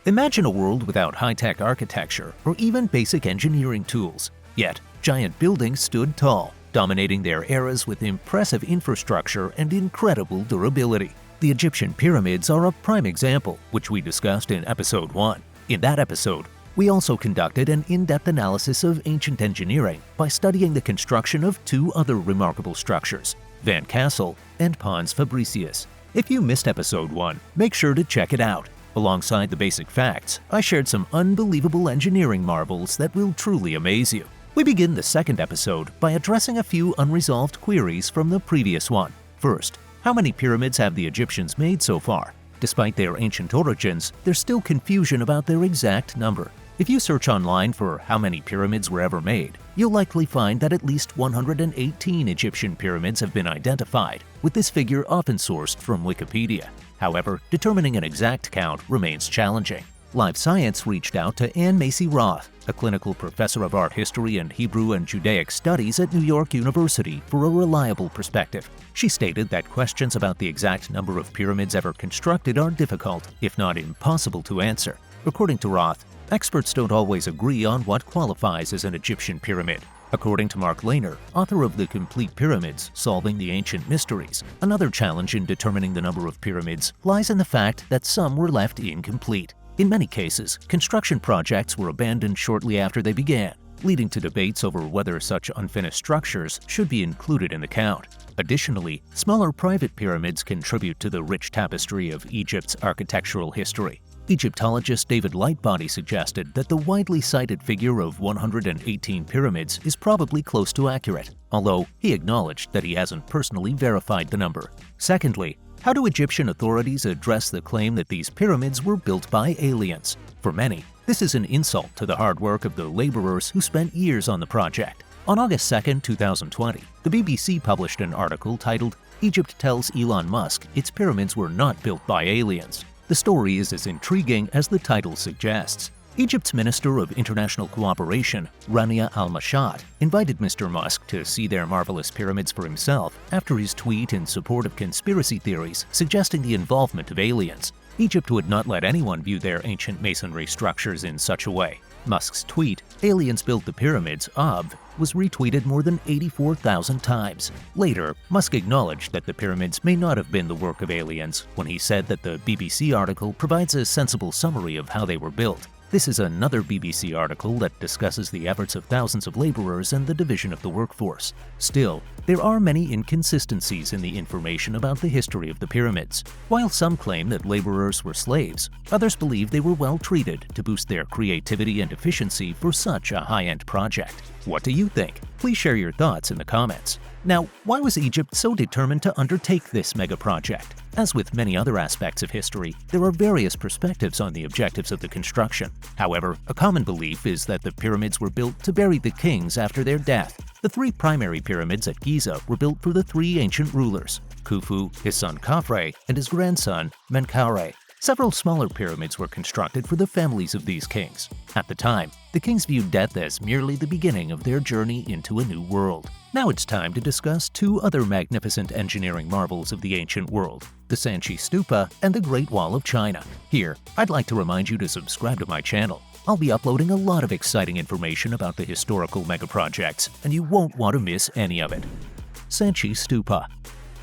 Imagine a world without high-tech architecture or even basic engineering tools. Yet, giant buildings stood tall, dominating their eras with impressive infrastructure and incredible durability. The Egyptian pyramids are a prime example, which we discussed in Episode 1. In that episode, we also conducted an in-depth analysis of ancient engineering by studying the construction of two other remarkable structures, Van Castle and Pons Fabricius. If you missed Episode 1, make sure to check it out. Alongside the basic facts, I shared some unbelievable engineering marvels that will truly amaze you. We begin the second episode by addressing a few unresolved queries from the previous one. First, how many pyramids have the Egyptians made so far? Despite their ancient origins, there's still confusion about their exact number. If you search online for how many pyramids were ever made, you'll likely find that at least 118 Egyptian pyramids have been identified, with this figure often sourced from Wikipedia. However, determining an exact count remains challenging. Live Science reached out to Anne Macy Roth, a clinical professor of art history and Hebrew and Judaic studies at New York University, for a reliable perspective. She stated that questions about the exact number of pyramids ever constructed are difficult, if not impossible, to answer. According to Roth, experts don't always agree on what qualifies as an Egyptian pyramid. According to Mark Lehner, author of The Complete Pyramids: Solving the Ancient Mysteries, another challenge in determining the number of pyramids lies in the fact that some were left incomplete. In many cases, construction projects were abandoned shortly after they began, leading to debates over whether such unfinished structures should be included in the count. Additionally, smaller private pyramids contribute to the rich tapestry of Egypt's architectural history. Egyptologist David Lightbody suggested that the widely cited figure of 118 pyramids is probably close to accurate, although he acknowledged that he hasn't personally verified the number. Secondly, how do Egyptian authorities address the claim that these pyramids were built by aliens? For many, this is an insult to the hard work of the laborers who spent years on the project. On August 2, 2020, the BBC published an article titled "Egypt Tells Elon Musk Its Pyramids Were Not Built by Aliens." The story is as intriguing as the title suggests. Egypt's Minister of International Cooperation, Rania Al-Mashat, invited Mr. Musk to see their marvelous pyramids for himself after his tweet in support of conspiracy theories suggesting the involvement of aliens. Egypt would not let anyone view their ancient masonry structures in such a way. Musk's tweet, "Aliens built the pyramids, obv," was retweeted more than 84,000 times. Later, Musk acknowledged that the pyramids may not have been the work of aliens when he said that the BBC article provides a sensible summary of how they were built. This is another BBC article that discusses the efforts of thousands of laborers and the division of the workforce. Still, there are many inconsistencies in the information about the history of the pyramids. While some claim that laborers were slaves, others believe they were well treated to boost their creativity and efficiency for such a high-end project. What do you think? Please share your thoughts in the comments. Now, why was Egypt so determined to undertake this mega-project? As with many other aspects of history, there are various perspectives on the objectives of the construction. However, a common belief is that the pyramids were built to bury the kings after their death. The three primary pyramids at Giza were built for the three ancient rulers, Khufu, his son Khafre, and his grandson Menkaure. Several smaller pyramids were constructed for the families of these kings. At the time, the kings viewed death as merely the beginning of their journey into a new world. Now it's time to discuss two other magnificent engineering marvels of the ancient world, the Sanchi Stupa and the Great Wall of China. Here, I'd like to remind you to subscribe to my channel. I'll be uploading a lot of exciting information about the historical megaprojects, and you won't want to miss any of it. Sanchi Stupa.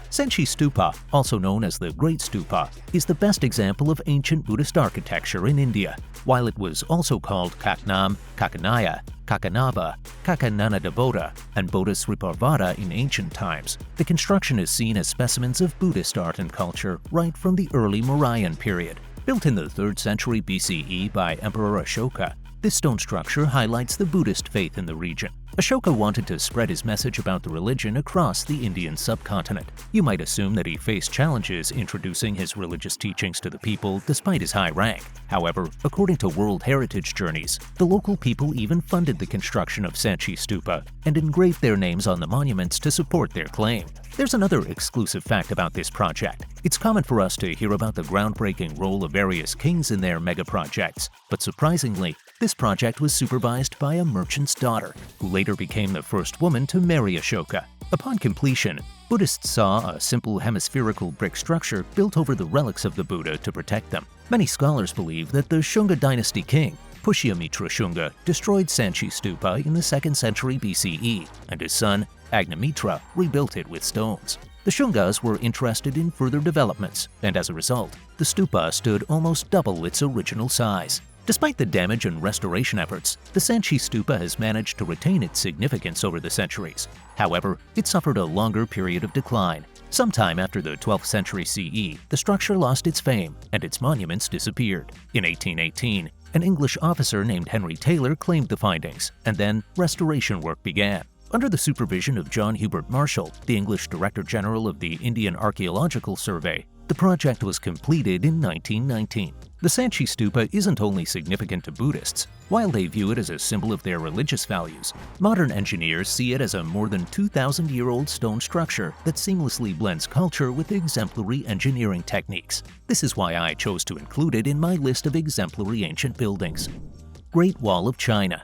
Sanchi Stupa, also known as the Great Stupa, is the best example of ancient Buddhist architecture in India. While it was also called Kaknam, Kakanaya, Kakanava, Kakananadabodha, and Bodhisriparvada in ancient times, the construction is seen as specimens of Buddhist art and culture right from the early Mauryan period. Built in the 3rd century BCE by Emperor Ashoka, this stone structure highlights the Buddhist faith in the region. Ashoka wanted to spread his message about the religion across the Indian subcontinent. You might assume that he faced challenges introducing his religious teachings to the people despite his high rank. However, according to World Heritage Journeys, the local people even funded the construction of Sanchi Stupa and engraved their names on the monuments to support their claim. There's another exclusive fact about this project. It's common for us to hear about the groundbreaking role of various kings in their mega-projects, but surprisingly, this project was supervised by a merchant's daughter, who later became the first woman to marry Ashoka. Upon completion, Buddhists saw a simple hemispherical brick structure built over the relics of the Buddha to protect them. Many scholars believe that the Shunga dynasty king, Pushyamitra Shunga, destroyed Sanchi Stupa in the 2nd century BCE, and his son, Agnamitra, rebuilt it with stones. The Shungas were interested in further developments, and as a result, the stupa stood almost double its original size. Despite the damage and restoration efforts, the Sanchi Stupa has managed to retain its significance over the centuries. However, it suffered a longer period of decline. Sometime after the 12th century CE, the structure lost its fame and its monuments disappeared. In 1818, an English officer named Henry Taylor claimed the findings, and then restoration work began. Under the supervision of John Hubert Marshall, the English Director General of the Indian Archaeological Survey, the project was completed in 1919. The Sanchi Stupa isn't only significant to Buddhists. While they view it as a symbol of their religious values, modern engineers see it as a more than 2,000-year-old stone structure that seamlessly blends culture with exemplary engineering techniques. This is why I chose to include it in my list of exemplary ancient buildings. Great Wall of China.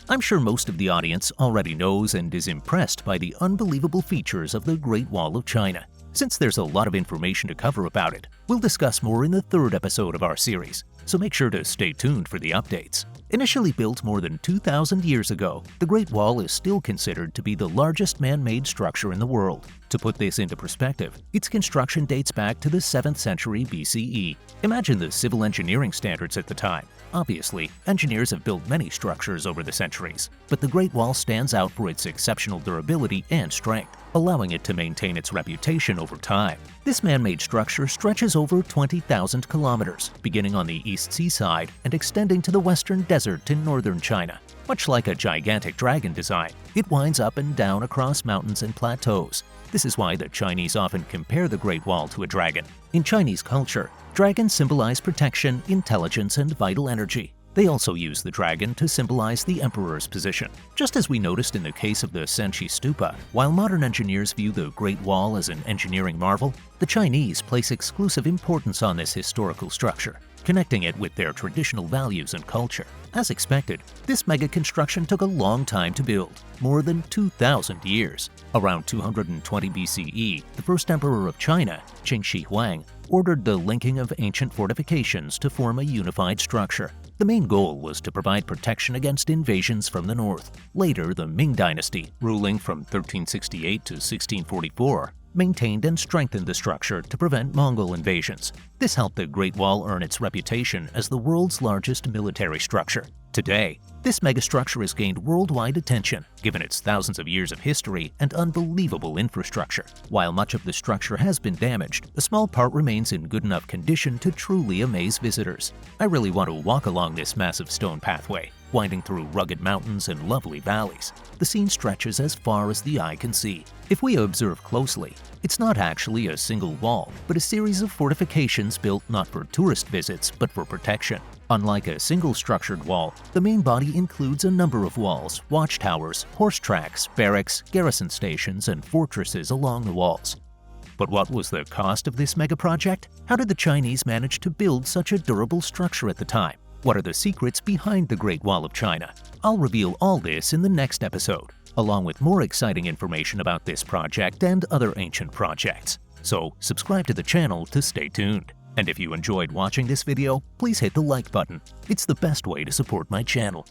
I'm sure most of the audience already knows and is impressed by the unbelievable features of the Great Wall of China. Since there's a lot of information to cover about it, we'll discuss more in the 3rd episode of our series, so make sure to stay tuned for the updates. Initially built more than 2,000 years ago, the Great Wall is still considered to be the largest man-made structure in the world. To put this into perspective, its construction dates back to the 7th century BCE. Imagine the civil engineering standards at the time. Obviously, engineers have built many structures over the centuries, but the Great Wall stands out for its exceptional durability and strength, allowing it to maintain its reputation over time. This man-made structure stretches over 20,000 kilometers, beginning on the east seaside and extending to the western desert in northern China. Much like a gigantic dragon design, it winds up and down across mountains and plateaus. This is why the Chinese often compare the Great Wall to a dragon. In Chinese culture, dragons symbolize protection, intelligence, and vital energy. They also use the dragon to symbolize the emperor's position. Just as we noticed in the case of the Sanchi Stupa, while modern engineers view the Great Wall as an engineering marvel, the Chinese place exclusive importance on this historical structure, connecting it with their traditional values and culture. As expected, this mega construction took a long time to build, more than 2,000 years. Around 220 BCE, the first emperor of China, Qin Shi Huang, ordered the linking of ancient fortifications to form a unified structure. The main goal was to provide protection against invasions from the north. Later, the Ming dynasty, ruling from 1368 to 1644, maintained and strengthened the structure to prevent Mongol invasions. This helped the Great Wall earn its reputation as the world's largest military structure. Today, this megastructure has gained worldwide attention, given its thousands of years of history and unbelievable infrastructure. While much of the structure has been damaged, a small part remains in good enough condition to truly amaze visitors. I really want to walk along this massive stone pathway, winding through rugged mountains and lovely valleys. The scene stretches as far as the eye can see. If we observe closely, it's not actually a single wall, but a series of fortifications built not for tourist visits, but for protection. Unlike a single structured wall, the main body includes a number of walls, watchtowers, horse tracks, barracks, garrison stations, and fortresses along the walls. But what was the cost of this mega project? How did the Chinese manage to build such a durable structure at the time? What are the secrets behind the Great Wall of China? I'll reveal all this in the next episode, along with more exciting information about this project and other ancient projects. So subscribe to the channel to stay tuned. And if you enjoyed watching this video, please hit the like button. It's the best way to support my channel.